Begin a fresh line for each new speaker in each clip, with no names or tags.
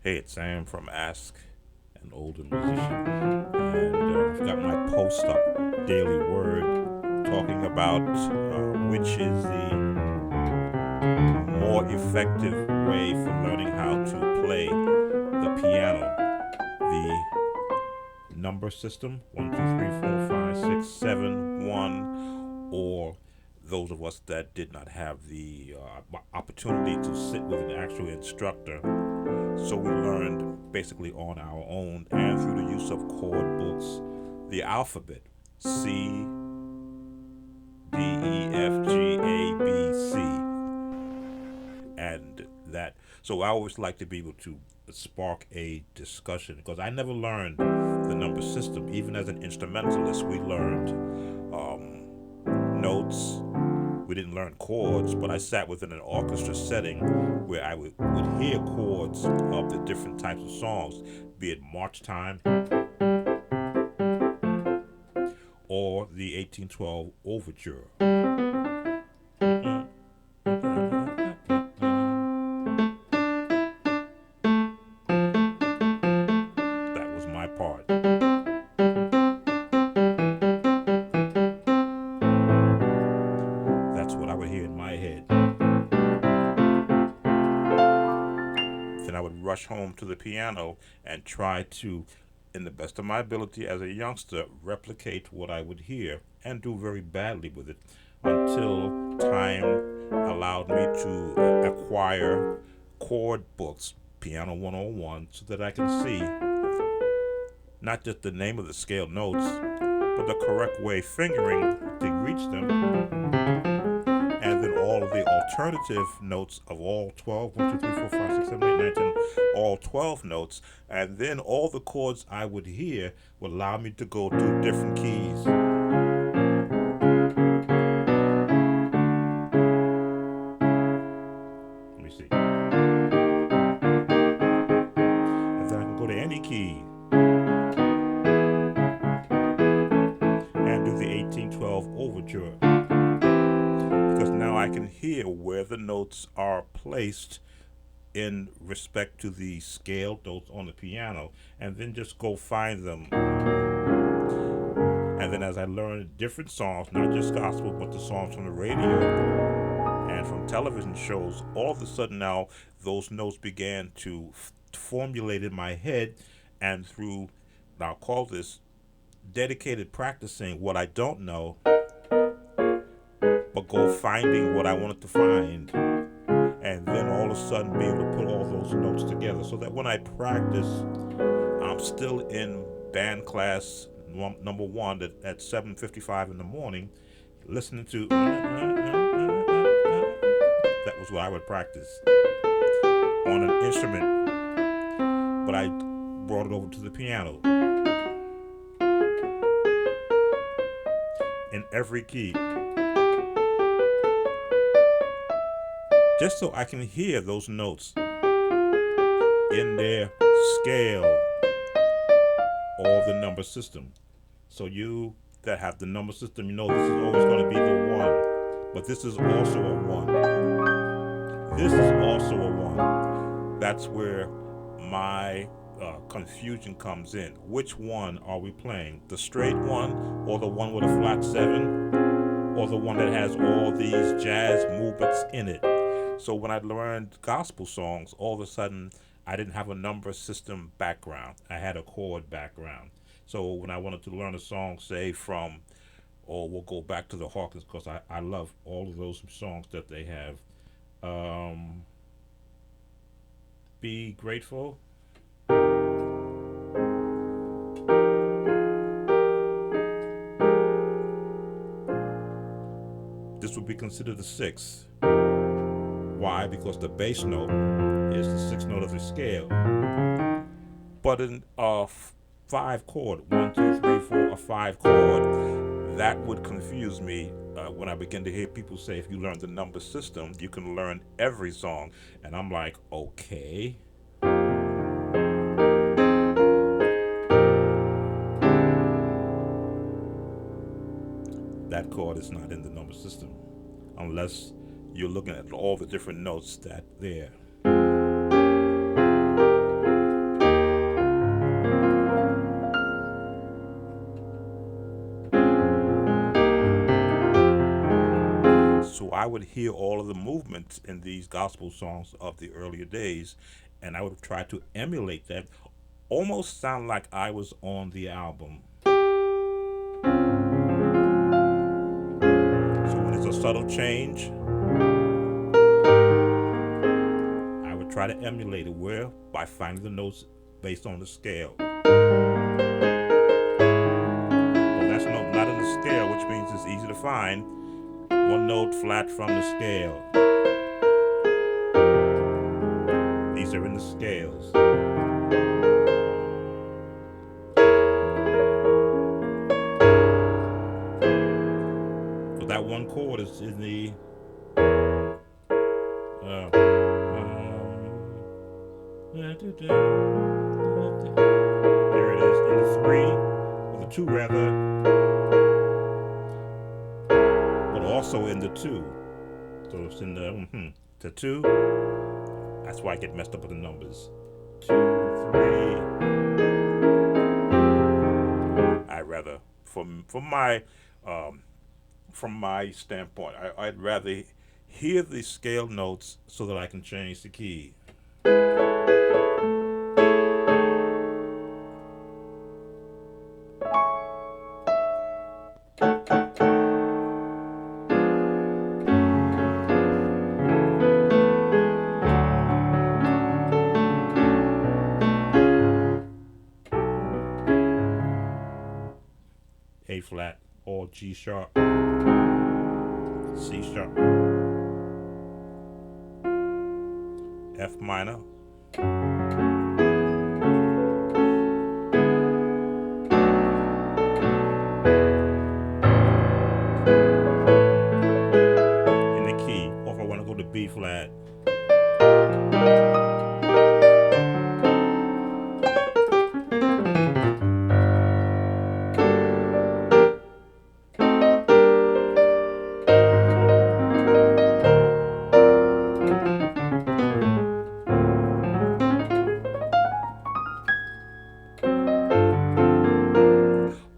Hey, it's Sam from Ask an Older Musician, and I've got my post up daily word talking about which is the more effective way for learning how to play the piano. The number system 1, 2, 3, 4, 5, 6, 7, 1, or those of us that did not have the opportunity to sit with an actual instructor. So we learned basically on our own and through the use of chord books the alphabet C, D, E, F, G, A, B, C. And that, so I always like to be able to spark a discussion because I never learned the number system. Even as an instrumentalist, we learned notes. We didn't learn chords, but I sat within an orchestra setting where I would hear chords of the different types of songs, be it March Time or the 1812 Overture. That was my part. That's what I would hear in my head. Then I would rush home to the piano and try to, in the best of my ability as a youngster, replicate what I would hear and do very badly with it until time allowed me to acquire chord books, Piano 101, so that I can see not just the name of the scale notes, but the correct way fingering to reach them, and then all of the alternative notes of all 12, 1, 2, 3, 4, 5, 6, 7, 8, 9, 10, all 12 notes, and then all the chords I would hear would allow me to go to different keys. Let me see. And then I can go to any key and do the 1812 Overture. Because now I can hear where the notes are placed in respect to the scale notes on the piano, and then just go find them. And then as I learned different songs, not just gospel, but the songs from the radio and from television shows, all of a sudden now those notes began to formulate in my head, and through, I'll call this dedicated practicing what I don't know, but go finding what I wanted to find, and then all of a sudden be able to put all those notes together so that when I practice, I'm still in band class number 1 at 7:55 in the morning, listening to that was what I would practice on an instrument, but I brought it over to the piano in every key, just so I can hear those notes in their scale or the number system. So you that have the number system, you know this is always going to be the 1, but this is also a 1. This is also a 1. That's where my confusion comes in. Which one are we playing? The straight one, or the one with a flat 7, or the one that has all these jazz movements in it? So when I learned gospel songs, all of a sudden I didn't have a number system background. I had a chord background. So when I wanted to learn a song, say from, or we'll go back to the Hawkins, because I love all of those songs that they have. Be Grateful. This would be considered a 6. Why? Because the bass note is the 6th note of the scale. But in a 5 chord, 1, 2, 3, 4, a 5 chord, that would confuse me when I begin to hear people say if you learn the number system, you can learn every song. And I'm like, okay. That chord is not in the number system unless you're looking at all the different notes that there. I would hear all of the movements in these gospel songs of the earlier days, and I would try to emulate that, almost sound like I was on the album. So when it's a subtle change, I would try to emulate it where by finding the notes based on the scale. Well, that's not in the scale, which means it's easy to find. One note flat from the scale. These are in the scales. So that one chord is in the there it is, in the 3, or the 2 rather, but also in the 2. So it's in the 2. That's why I get messed up with the numbers. 2, 3. I rather, from my standpoint, I'd rather hear the scale notes so that I can change the key. A flat or G sharp, C sharp, F minor, in the key, or if I want to go to B flat.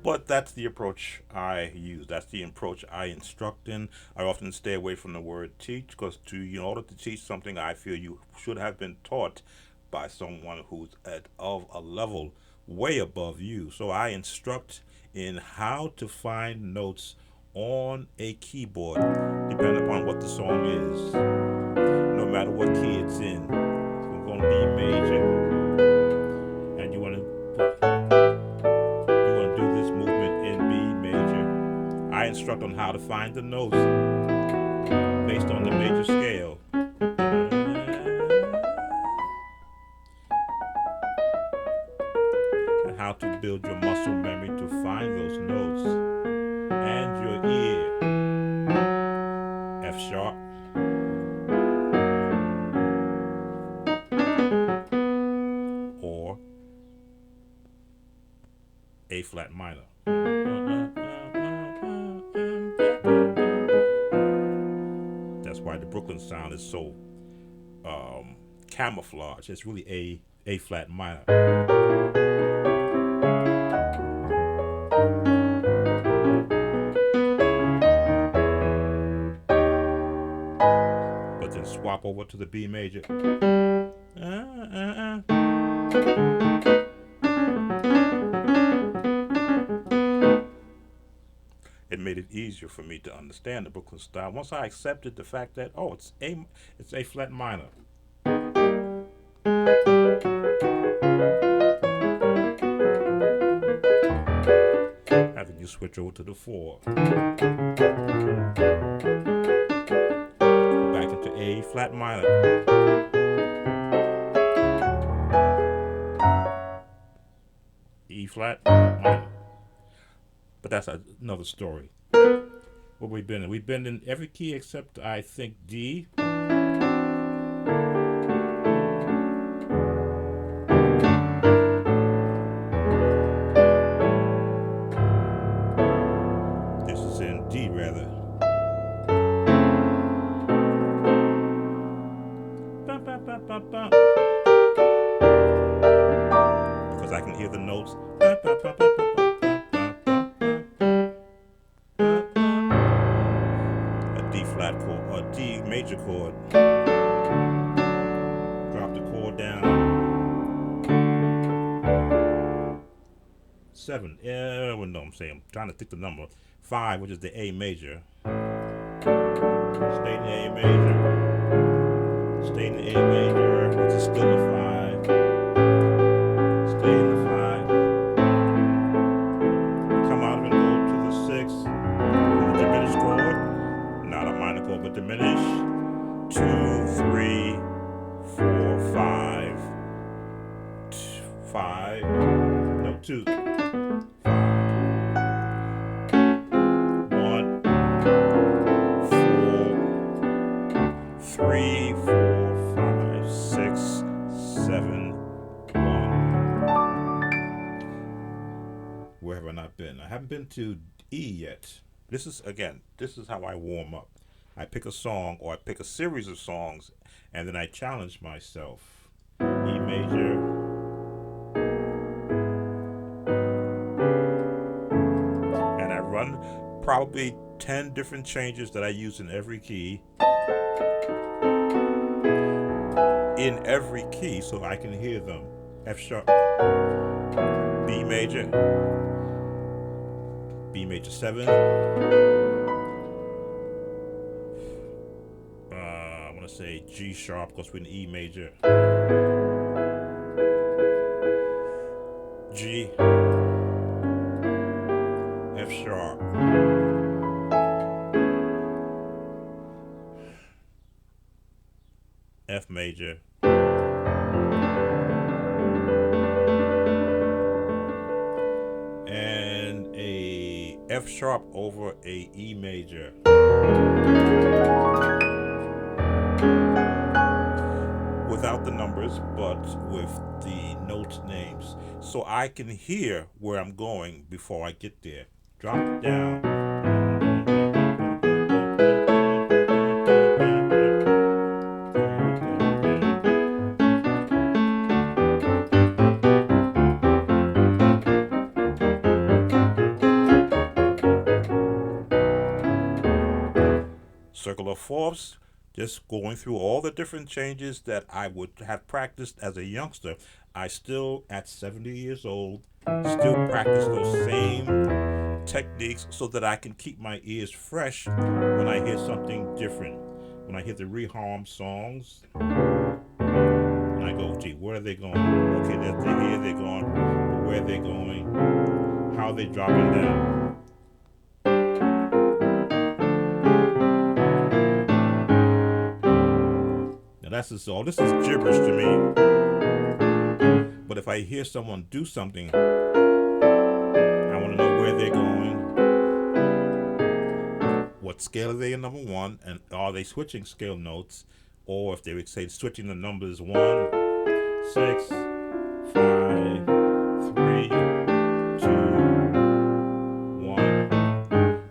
But that's the approach I use. That's the approach I instruct in. I often stay away from the word teach, because in order to teach something, I feel you should have been taught by someone who's of a level way above you. So I instruct in how to find notes on a keyboard, depending upon what the song is, no matter what key it's in. It's going to be major, and you want to do this movement in B major. I instruct on how to find the notes based on the major scale. And how to build your muscle memory to find those notes. And your ear. F sharp. Or A flat minor. That's why the Brooklyn sound is so camouflage. It's really A flat minor. But then swap over to the B major. It made it easier for me to understand the Brooklyn style once I accepted the fact that it's A flat minor. Having you switch over to the 4. Go back into A flat minor. E flat minor. But that's another story. What we've been in? We've been in every key except, I think, D. This is in D, rather. Because I can hear the notes. major chord. Drop the chord down. 7. Yeah, well, no, I'm saying I'm trying to think the number. 5, which is the A major. Stay in the A major. Stay in the A major, which is still a 5. Stay in the 5. Come out of it and go to the 6. The diminished chord. Not a minor chord, but diminish. 2, 3, 4, 5. 5. No, 2. 3, 4, 5, 6, 7, 1. Where have I not been? I haven't been to E yet. This is how I warm up. I pick a song, or I pick a series of songs, and then I challenge myself. E major. And I run probably 10 different changes that I use in every key. In every key, so I can hear them. F sharp, B major, B major 7. I want to say G sharp because we're in E major. G, F sharp, F major. And a F sharp over a E major. Without the numbers, but with the note names. So I can hear where I'm going before I get there. Drop it down. Circle of fourths, just going through all the different changes that I would have practiced as a youngster. I still, at 70 years old, still practice those same techniques so that I can keep my ears fresh when I hear something different. When I hear the reharm songs, and I go, gee, where are they going? Okay, they're here, they're going, but where are they going? How are they dropping down? This is gibberish to me. But if I hear someone do something, I want to know where they're going, what scale are they in, number 1, and are they switching scale notes, or if they would say switching the numbers 1, 6, 5, 3, 2, 1.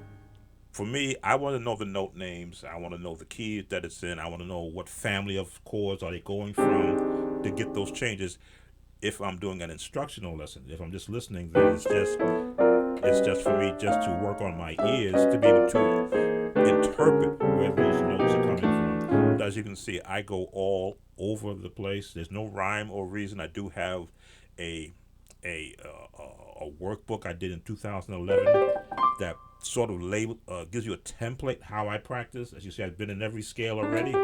For me, I want to know the note names. I want to know the key that it's in. I want to know what family of chords are they going from to get those changes. If I'm doing an instructional lesson, if I'm just listening, then it's just for me just to work on my ears to be able to interpret where those notes are coming from. But as you can see, I go all over the place. There's no rhyme or reason. I do have a workbook I did in 2011 that sort of gives you a template how I practice. As you see, I've been in every scale already.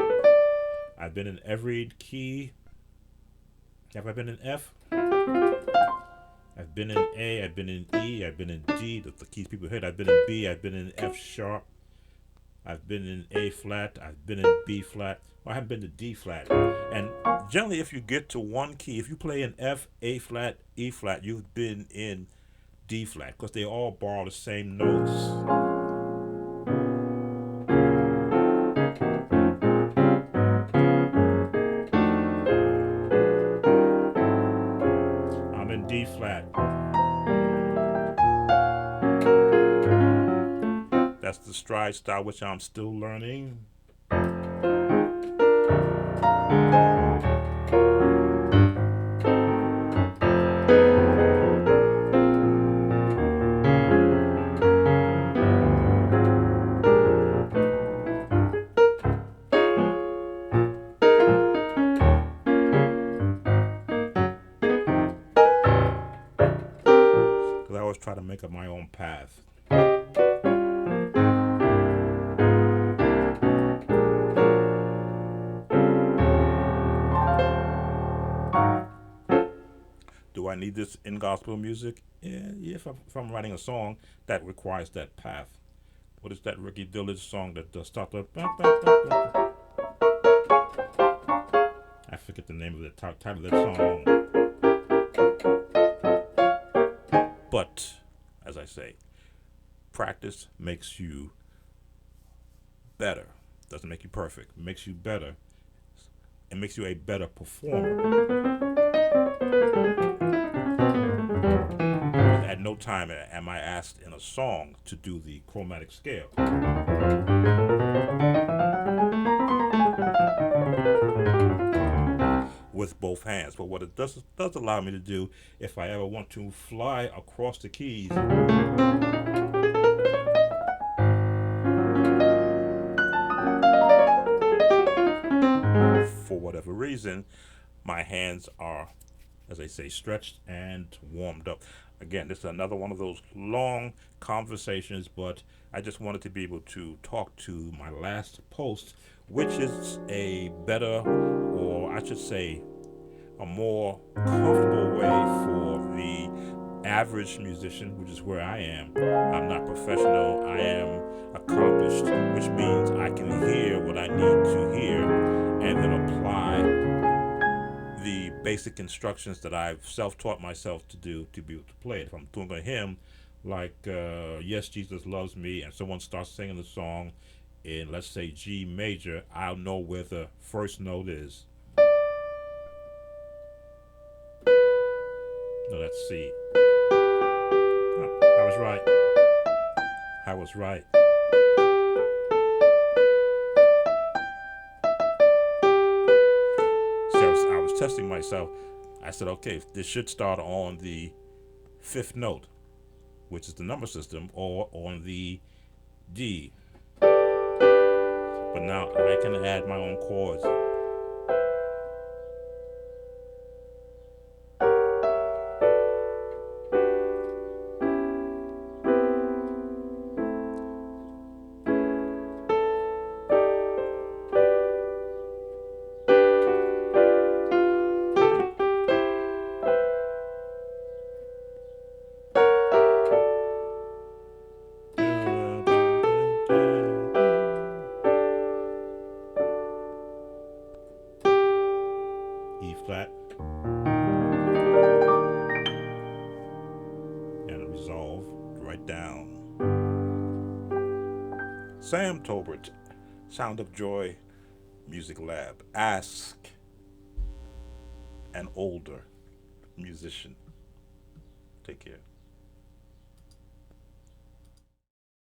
I've been in every key. Have I been in F? I've been in A, I've been in E, I've been in D, that's the keys people hit. I've been in B, I've been in F sharp. I've been in A flat, I've been in B flat. Well, I haven't been to D flat. And generally, if you get to one key, if you play in F, A flat, E flat, you've been in D flat, because they all borrow the same notes. I'm in D flat. That's the stride style, which I'm still learning. try to make up my own path. Do I need this in gospel music? Yeah, if I'm writing a song that requires that path. What is that Ricky Dillard song that starts up? I forget the name of the title of that song. But, as I say, practice makes you better. Doesn't make you perfect. It makes you better. It makes you a better performer. At no time am I asked in a song to do the chromatic scale. With both hands. But what it does allow me to do, if I ever want to fly across the keys, for whatever reason, my hands are, as I say, stretched and warmed up. Again, this is another one of those long conversations, but I just wanted to be able to talk to my last post, which is a better, or I should say, a more comfortable way for the average musician, which is where I am. I'm not professional, I am accomplished, which means I can hear what I need to hear and then apply the basic instructions that I've self-taught myself to do to be able to play it. If I'm doing a hymn like Yes, Jesus Loves Me, and someone starts singing the song in, let's say, G major, I'll know where the first note is. No, that's C. I was right. I was right. I was testing myself. I said, okay, this should start on the fifth note, which is the number system, or on the D. But now I can add my own chords. E flat, and resolve right down. Sam Tolbert, Sound of Joy Music Lab. Ask an older musician. Take care.